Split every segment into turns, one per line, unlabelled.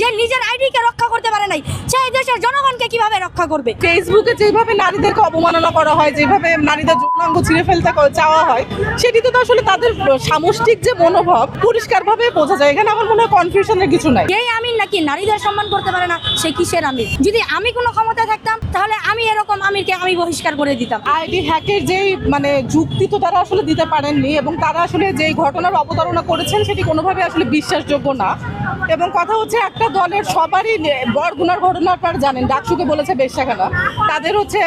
যে নিজের আইডিকে রক্ষা করতে পারে নাই, সেই দেশের জনগণকে কিভাবে রক্ষা করবে?
ফেসবুকে যেভাবে নারীদেরকে অবমাননা করা হয়, যেভাবে নারীদের যৌনাঙ্গ ছিঁড়ে ফেলতে চাওয়া হয়, সেটি তো আসলে তাদের সামষ্টিক যে মনোভাব পরিষ্কারভাবে বোঝা যায়। এখানে আমার মনে হয় কনফিউশনের কিছু নাই।
যেই আমির নাকি নারীদের সম্মান করতে পারে না, সে কিসের আমির? যদি আমি কোনো ক্ষমতা থাকতাম তাহলে আমি এরকম আমিরকে আমি বহিষ্কার করে দিতাম।
আইডি হ্যাকের যেই যুক্তি তো তারা আসলে দিতে পারেননি, এবং তারা আসলে যেই ঘটনার অবতারণা করেছেন সেটি কোনোভাবে আসলে বিশ্বাসযোগ্য না। এবং কথা হচ্ছে, একটা দলের সবারই বরগুনার ঘটনার পর জানেন, ডাকসুকে বলেছে বেশ্যাখানা। তাদের হচ্ছে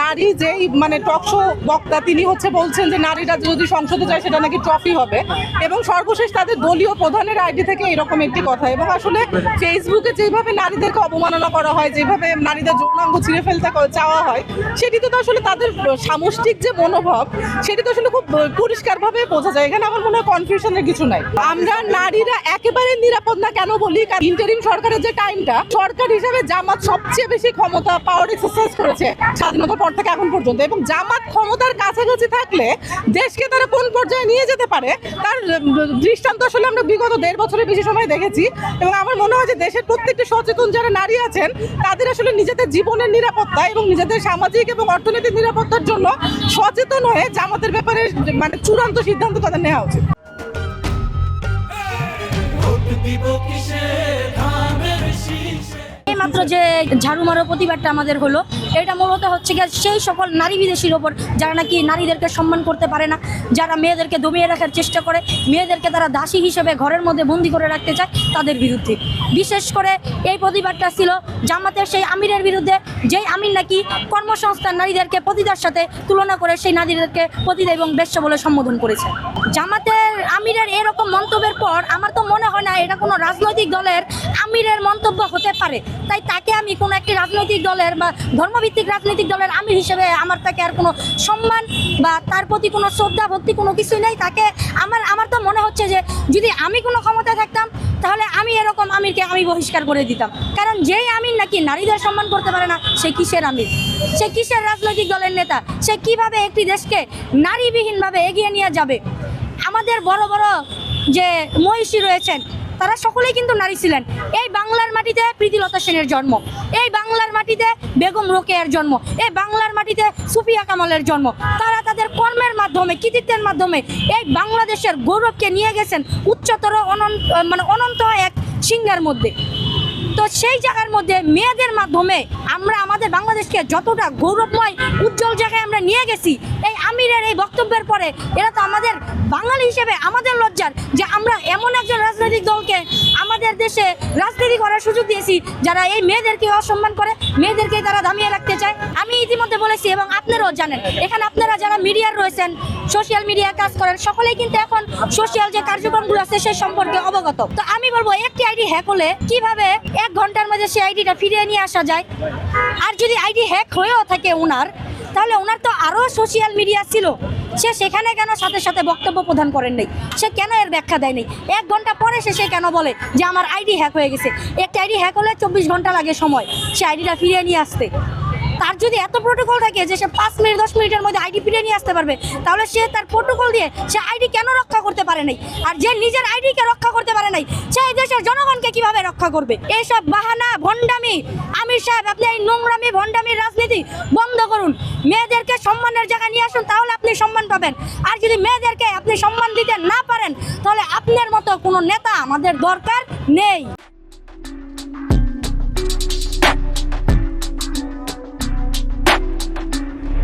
নারী যেই টকশো বক্তা, তিনি বলছেন যে নারীরা যদি সংসদে যায় সেটা নাকি ট্রফি হবে। এবং সর্বশেষ তাদের দলীয় প্রধানের আইডি থেকে এরকম একটি কথা। এবং আসলে ফেসবুকে যেভাবে নারীদেরকে অবমাননা করা হয়, যেভাবে নারীদের যৌনাঙ্গ ছিঁড়ে ফেলতে চাওয়া হয়, সেটি তো আসলে তাদের সামষ্টিক যে মনোভাব সেটি তো আসলে খুব পরিষ্কারভাবে বোঝা যায়। এখানে আমার মনে হয় কনফিউশনের কিছু নাই। আমরা নারীরা একেবারে নিরাপদ না কেন বলি, কারণ ইন্টারিম সরকারের যে টাইমটা, সরকার হিসেবে জামাত সবচেয়ে বেশি ক্ষমতা পাওয়ার এক্সারসাইজ করেছে স্বাধীনতার পর থেকে এখন পর্যন্ত। এবং জামাত ক্ষমতার কাছাকাছি থাকলে দেশকে তারা কোন পর্যায়ে নিয়ে যেতে পারে তার দৃষ্টান্ত আসলে আমরা বিগত 1.5 বছরের বেশি সময় দেখেছি। এবং আমার মনে হয় যে দেশের প্রত্যেকটি সচেতন যারা নারী আছেন, তাদের আসলে নিজেদের জীবনের নিরাপত্তা এবং নিজেদের সামাজিক এবং অর্থনৈতিক নিরাপত্তার জন্য সচেতন হয়ে জামাতের ব্যাপারে চূড়ান্ত সিদ্ধান্ত তাদের নেওয়া উচিত।
মাত্র যে ঝাড়ু মারো প্রতিবাদটা আমাদের হলো, এটা মূলত হচ্ছে গিয়ে সেই সকল নারী বিদেশির ওপর যারা নাকি নারীদেরকে সম্মান করতে পারে না, যারা মেয়েদেরকে দমিয়ে রাখার চেষ্টা করে, মেয়েদেরকে তারা দাসী হিসেবে ঘরের মধ্যে বন্দি করে রাখতে চায়, তাদের বিরুদ্ধে। বিশেষ করে এই প্রতিবাদটা ছিল জামাতের সেই আমিরের বিরুদ্ধে, যেই আমির নাকি কর্মসংস্থান নারীদেরকে পতিতার সাথে তুলনা করে সেই নারীদেরকে পতিতা এবং বেশ্যা বলে সম্বোধন করেছে। জামাতের আমিরের এরকম মন্তব্যের পর আমার তো মনে হয় না এটা কোনো রাজনৈতিক দলের আমিরের মন্তব্য হতে পারে। তাই তাকে আমি কোনো একটি রাজনৈতিক দলের বা ধর্মভিত্তিক রাজনৈতিক দলের আমির হিসেবে আমার তাকে আর কোনো সম্মান বা তার প্রতি কোনো শ্রদ্ধা ভক্তি কোনো কিছুই নেই। তাকে আমার তো মনে হচ্ছে যে যদি আমি কোনো ক্ষমতা থাকতাম তাহলে আমি এরকম আমিরকে আমি বহিষ্কার করে দিতাম। কারণ যেই আমির নাকি নারীদের সম্মান করতে পারে না, সে কিসের আমির? সে কিসের রাজনৈতিক দলের নেতা? সে কিভাবে একটি দেশকে নারীবিহীনভাবে এগিয়ে নিয়ে যাবে? আমাদের বড় বড় যে মহিষী রয়েছেন তারা সকলেই কিন্তু নারী ছিলেন। এই বাংলার মাটিতে প্রীতিলতা সেনের জন্ম, এই বাংলার মাটিতে বেগম রোকেয়ার জন্ম, এই বাংলার মাটিতে সুফিয়া কামালের জন্ম। তারা তাদের কর্মের মাধ্যমে, কৃতিত্বের মাধ্যমে এই বাংলাদেশের গৌরবকে নিয়ে গেছেন উচ্চতর অনন্ত এক সিংহের মধ্যে। তো সেই জায়গার মধ্যে মেয়েদের মাধ্যমে আমরা আমাদের বাংলাদেশকে যতটা গৌরবময় উজ্জ্বল জায়গায় আমরা নিয়ে গেছি, এই আমিরের এই বক্তব্যের পরে এরা তো আমাদের বাঙালি হিসেবে আমাদের লজ্জার যে আমরা এমন একজন রাজনৈতিক দলকে আমাদের দেশে রাজনীতি করার সুযোগ দিয়েছি যারা এই মেয়েদেরকে অসম্মান করে, মেয়েদেরকে তারা দামিয়ে রাখতে চায়। আমি ইতিমধ্যে বলেছি এবং আপনারাও জানেন, এখানে আপনারা যারা মিডিয়ার রয়েছেন, সোশ্যাল মিডিয়ায় কাজ করেন, সকলেই কিন্তু এখন সোশ্যাল যে কার্যক্রমগুলো আছে সেই সম্পর্কে অবগত। তো আমি বলবো, একটি আইডি হ্যাক হলে কিভাবে 1 ঘন্টার মধ্যে সেই আইডিটা ফিরিয়ে নিয়ে আসা যায়। আর যদি আইডি হ্যাক হয়েও থাকে ওনার, তাহলে ওনার তো আরও সোশ্যাল মিডিয়া ছিল, সে সেখানে কেন সাথে সাথে বক্তব্য প্রদান করেন নাই? সে কেন এর ব্যাখ্যা দেয় নাই? 1 ঘন্টা পরে সে কেন বলে যে আমার আইডি হ্যাক হয়ে গেছে? একটা আইডি হ্যাক হলে 24 ঘন্টা লাগে সময় সে আইডিটা ফিরিয়ে নিয়ে আসতে। তার যদি এত প্রোটোকল থাকে যে সে 5 মিনিট 10 মিনিটের মধ্যে আইডি ফিরিয়ে নিয়ে আসতে পারবে, তাহলে সে তার প্রোটোকল দিয়ে সে আইডি কেন রক্ষা করতে পারে নাই? আর যে নিজের আইডিকে রক্ষা করতে পারে নাই, সেই দেশের জনগণকে কিভাবে রক্ষা করবে? এইসব বাহানা, ভণ্ডামি, আমির সাহেব আপনি এই নোংরামি ভণ্ডামির রাজনীতি বন্ধ করুন। মেয়েদেরকে সম্মানের জায়গায় নিয়ে আসুন, তাহলে আপনি সম্মান পাবেন। আর যদি মেয়েদেরকে আপনি সম্মান দিতে না পারেন, তাহলে আপনার মতো কোনো নেতা আমাদের দরকার নেই।